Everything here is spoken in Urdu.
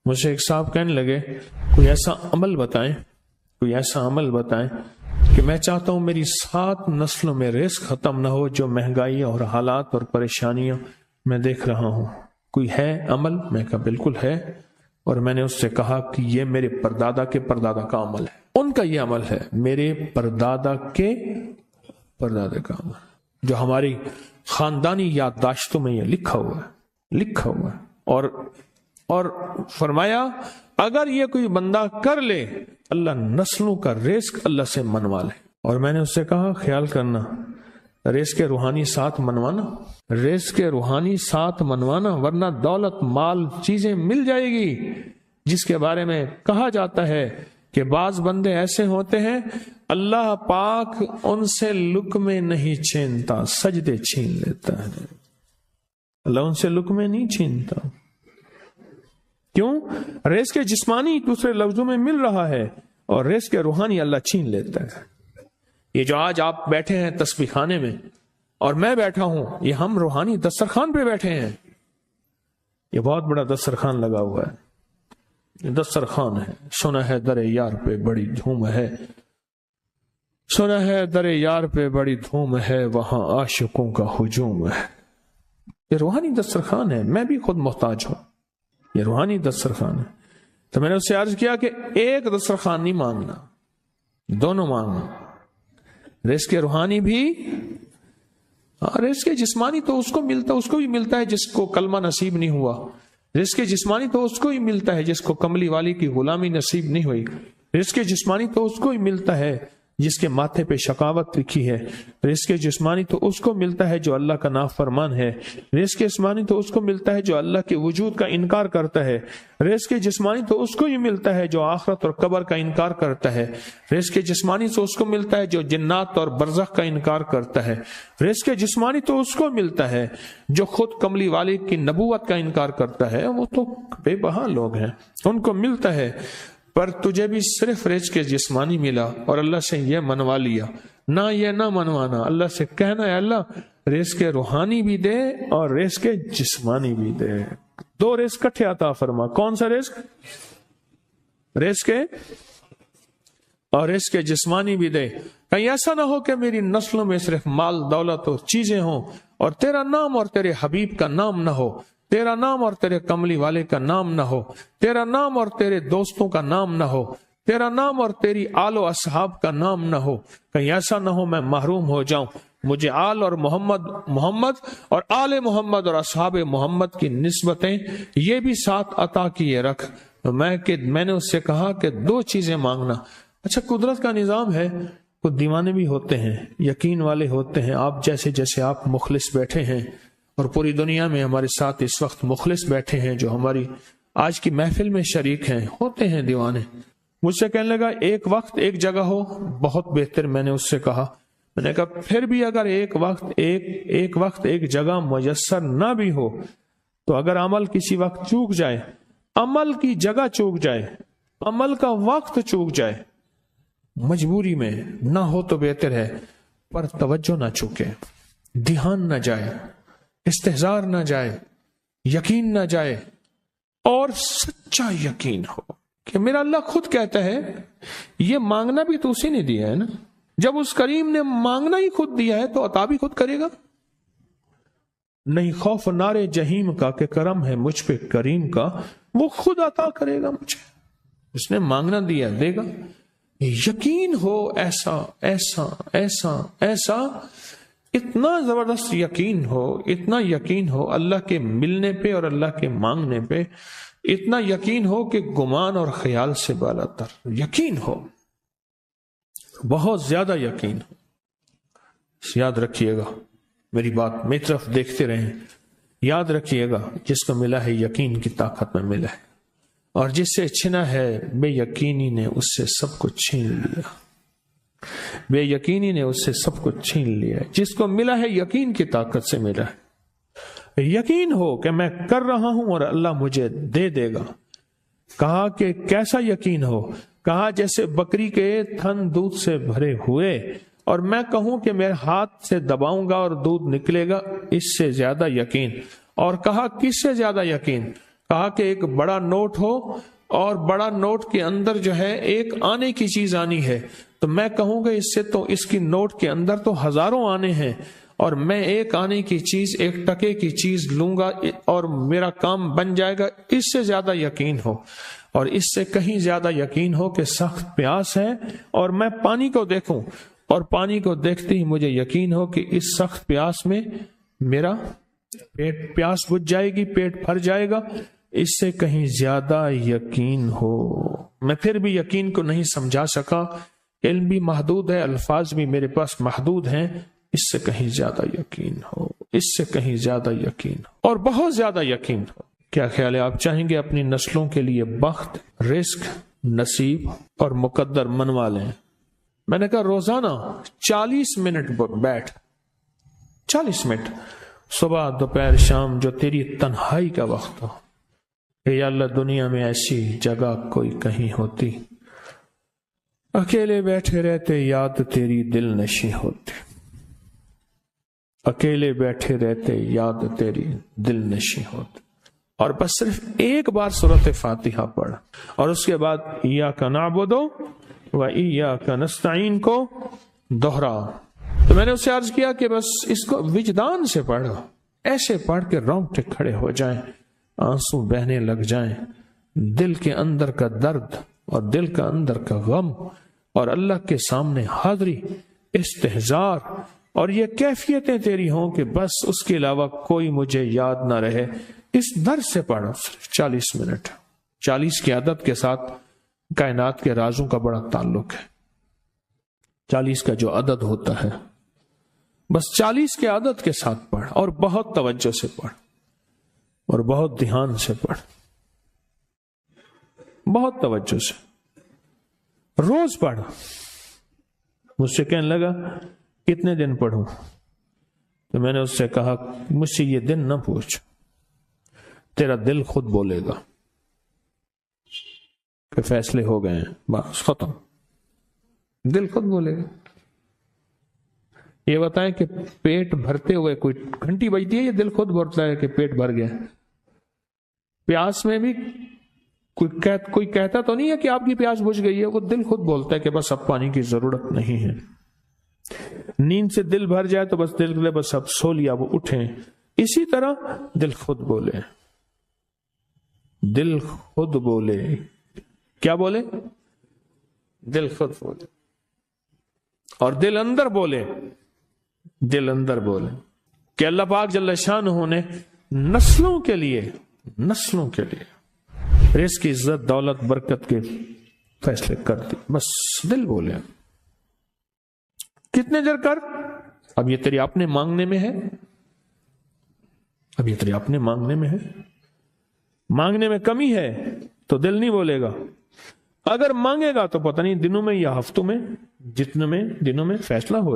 مجھے ایک صاحب کہنے لگے کوئی ایسا عمل بتائیں کہ میں چاہتا ہوں میری 7 نسلوں میں رزق ختم نہ ہو، جو مہنگائی اور حالات اور پریشانیاں میں دیکھ رہا ہوں، کوئی ہے عمل؟ میں کہا بالکل ہے، اور میں نے اس سے کہا کہ یہ میرے پردادا کے پردادا کا عمل ہے، ان کا یہ عمل ہے، میرے پردادا کے پردادا کا عمل، جو ہماری خاندانی یادداشتوں میں یہ لکھا ہوا ہے، اور فرمایا اگر یہ کوئی بندہ کر لے اللہ نسلوں کا رزق اللہ سے منوا لے۔ اور میں نے اس سے کہا خیال کرنا، رزق روحانی ساتھ منوانا، ورنہ دولت مال چیزیں مل جائے گی، جس کے بارے میں کہا جاتا ہے کہ بعض بندے ایسے ہوتے ہیں اللہ پاک ان سے لقمے نہیں چھینتا، سجدے چھین لیتا ہے۔ اللہ ان سے لقمے نہیں چھینتا، کیوں؟ رزق جسمانی دوسرے لفظوں میں مل رہا ہے، اور رزق روحانی اللہ چھین لیتا ہے۔ یہ جو آج آپ بیٹھے ہیں تسبیح خانے میں اور میں بیٹھا ہوں، یہ ہم روحانی دسترخوان پہ بیٹھے ہیں۔ یہ بہت بڑا دسترخوان لگا ہوا ہے، یہ دسترخوان ہے۔ سنا ہے در یار پہ بڑی دھوم ہے، سنا ہے در یار پہ بڑی دھوم ہے، وہاں عاشقوں کا ہجوم ہے۔ یہ روحانی دسترخوان ہے، میں بھی خود محتاج ہوں، یہ روحانی دسترخوان ہے۔ تو میں نے اس سے عرض کیا کہ ایک دسترخوان نہیں مانگنا، دونوں مانگنا، رزق روحانی بھی، رزق جسمانی تو اس کو بھی ملتا ہے جس کو کلمہ نصیب نہیں ہوا، رزق جسمانی تو اس کو ہی ملتا ہے جس کو کملی والی کی غلامی نصیب نہیں ہوئی، رزق جسمانی تو اس کو ہی ملتا ہے جس کے ماتھے پہ شقاوت لکھی ہے، رزق جسمانی تو اس کو ملتا ہے جو اللہ کا نافرمان ہے، رزق جسمانی تو اس کو ملتا ہے جو اللہ کے وجود کا انکار کرتا ہے، رزق جسمانی تو اس کو ہی ملتا ہے جو آخرت اور قبر کا انکار کرتا ہے، رزق جسمانی تو اس کو ملتا ہے جو جنات اور برزخ کا انکار کرتا ہے، رزق جسمانی تو اس کو ملتا ہے جو خود کملی والے کی نبوت کا انکار کرتا ہے، وہ تو بے بہا لوگ ہیں، ان کو ملتا ہے۔ پر تجھے بھی صرف رزق جسمانی ملا اور اللہ سے یہ منوا لیا، نہ یہ نہ منوانا، اللہ سے کہنا ہے اللہ رزق روحانی بھی دے اور رزق جسمانی بھی دے، 2 رزق کٹھے عطا فرما۔ کون سا رزق؟ رزق اور رزق جسمانی بھی دے۔ کہیں ایسا نہ ہو کہ میری نسلوں میں صرف مال دولت اور چیزیں ہوں اور تیرا نام اور تیرے حبیب کا نام نہ ہو، تیرا نام اور تیرے کملی والے کا نام نہ ہو، تیرا نام اور تیرے دوستوں کا نام نہ ہو، تیرا نام اور تیری آل و اصحاب کا نام نہ ہو۔ کہیں ایسا نہ ہو میں محروم ہو جاؤں، مجھے آل اور محمد اور آل محمد اور اصحاب محمد کی نسبتیں یہ بھی ساتھ عطا کیے رکھ۔ میں نے اس سے کہا کہ 2 چیزیں مانگنا۔ اچھا قدرت کا نظام ہے، کچھ دیوانے بھی ہوتے ہیں، یقین والے ہوتے ہیں، آپ جیسے آپ مخلص بیٹھے ہیں، اور پوری دنیا میں ہمارے ساتھ اس وقت مخلص بیٹھے ہیں جو ہماری آج کی محفل میں شریک ہیں، ہوتے ہیں دیوانے۔ مجھ سے کہنے لگا ایک وقت ایک جگہ ہو بہت بہتر۔ میں نے اس سے کہا، میں نے کہا پھر بھی اگر ایک وقت ایک جگہ میسر نہ بھی ہو تو اگر عمل کسی وقت چوک جائے، عمل کی جگہ چوک جائے، عمل کا وقت چوک جائے، مجبوری میں نہ ہو تو بہتر ہے، پر توجہ نہ چوکے، دھیان نہ جائے، استحضار نہ جائے، یقین نہ جائے، اور سچا یقین ہو کہ میرا اللہ خود کہتا ہے یہ مانگنا بھی تو اسی نے دیا ہے نا، جب اس کریم نے مانگنا ہی خود دیا ہے تو عطا بھی خود کرے گا۔ نہیں خوف نارے جہیم کا کہ کرم ہے مجھ پہ کریم کا، وہ خود عطا کرے گا مجھے، اس نے مانگنا دیا دے گا۔ یقین ہو ایسا ایسا ایسا ایسا، اتنا زبردست یقین ہو، اتنا یقین ہو اللہ کے ملنے پہ اور اللہ کے مانگنے پہ، اتنا یقین ہو کہ گمان اور خیال سے بالا تر یقین ہو، بہت زیادہ یقین ہو۔ یاد رکھیے گا میری بات، میری طرف دیکھتے رہیں، یاد رکھیے گا جس کو ملا ہے یقین کی طاقت میں ملا ہے، اور جس سے چھنا ہے بے یقینی نے اس سے سب کچھ چھین لیا، بے یقینی نے اس سے سب کچھ چھین لیا۔ جس کو ملا ہے یقین کی طاقت سے ملا ہے، یقین ہو کہ میں کر رہا ہوں اور اللہ مجھے دے دے گا۔ کہا کہ کیسا یقین ہو؟ کہا جیسے بکری کے تھن دودھ سے بھرے ہوئے اور میں کہوں کہ میرے ہاتھ سے دباؤں گا اور دودھ نکلے گا، اس سے زیادہ یقین۔ اور کہا کس سے زیادہ یقین؟ کہا کہ ایک بڑا نوٹ ہو اور بڑا نوٹ کے اندر جو ہے ایک آنے کی چیز آنی ہے، تو میں کہوں گا اس سے تو اس کی نوٹ کے اندر تو ہزاروں آنے ہیں، اور میں ایک آنے کی چیز، ایک ٹکے کی چیز لوں گا اور میرا کام بن جائے گا۔ اس سے زیادہ یقین ہو، اور اس سے کہیں زیادہ یقین ہو کہ سخت پیاس ہے اور میں پانی کو دیکھوں، اور پانی کو دیکھتے ہی مجھے یقین ہو کہ اس سخت پیاس میں میرا پیاس بجھ جائے گی، پیٹ بھر جائے گا، اس سے کہیں زیادہ یقین ہو۔ میں پھر بھی یقین کو نہیں سمجھا سکا، علم بھی محدود ہے، الفاظ بھی میرے پاس محدود ہیں، اس سے کہیں زیادہ یقین ہو، اس سے کہیں زیادہ یقین ہو، اور بہت زیادہ یقین ہو۔ کیا خیال ہے، آپ چاہیں گے اپنی نسلوں کے لیے بخت، رزق، نصیب اور مقدر منوا لیں؟ میں نے کہا روزانہ 40 منٹ بیٹھ، 40 منٹ صبح دوپہر شام، جو تیری تنہائی کا وقت ہو، کہ یا اللہ دنیا میں ایسی جگہ کوئی کہیں ہوتی، اکیلے بیٹھے رہتے یاد تیری دل نشیں ہوتی، اکیلے بیٹھے رہتے یاد تیری دل نشیں ہوتی، اور بس صرف ایک بار سورۃ فاتحہ پڑھ، اور اس کے بعد ایاک نعبد و ایاک نستعین کو دوہرا۔ تو میں نے اس سے عرض کیا کہ بس اس کو وجدان سے پڑھو، ایسے پڑھ کے رونگٹے کھڑے ہو جائیں، آنسو بہنے لگ جائیں، دل کے اندر کا درد اور دل کا اندر کا غم اور اللہ کے سامنے حاضری، استحضار، اور یہ کیفیتیں تیری ہوں کہ بس اس کے علاوہ کوئی مجھے یاد نہ رہے۔ اس درد سے پڑھو، صرف 40 منٹ۔ 40 کی عدد کے ساتھ کائنات کے رازوں کا بڑا تعلق ہے۔ 40 کا جو عدد ہوتا ہے، بس 40 کے عدد کے ساتھ پڑھ، اور بہت توجہ سے پڑھ، اور بہت دھیان سے پڑھ، بہت توجہ سے، روز پڑھ۔ مجھ سے کہنے لگا کتنے دن پڑھوں؟ تو میں نے اس سے کہا مجھ سے یہ دن نہ پوچھ، تیرا دل خود بولے گا کہ فیصلے ہو گئے ہیں، بس ختم، دل خود بولے گا۔ یہ بتائیں کہ پیٹ بھرتے ہوئے کوئی گھنٹی بجتی ہے، یہ دل خود بولتا ہے کہ پیٹ بھر گیا؟ پیاس میں بھی کوئی کہتا تو نہیں ہے کہ آپ کی پیاس بجھ گئی ہے، وہ دل خود بولتا ہے کہ بس اب پانی کی ضرورت نہیں ہے۔ نیند سے دل بھر جائے تو بس دل بس اب سو لیا، وہ اٹھیں۔ اسی طرح دل خود بولے، دل خود بولے، کیا بولے؟ دل خود بولے، اور دل اندر بولے، دل اندر بولے کہ اللہ پاک جل شانہ نے نسلوں کے لیے رزق کی عزت، دولت، برکت کے فیصلے کر دی، بس دل بولے۔ کتنے دیر کر؟ اب یہ تیری اپنے مانگنے میں ہے، اب یہ تیری اپنے مانگنے میں ہے۔ مانگنے میں کمی ہے تو دل نہیں بولے گا، اگر مانگے گا تو پتہ نہیں دنوں میں یا ہفتوں میں، جتنے میں دنوں میں فیصلہ ہو جائے۔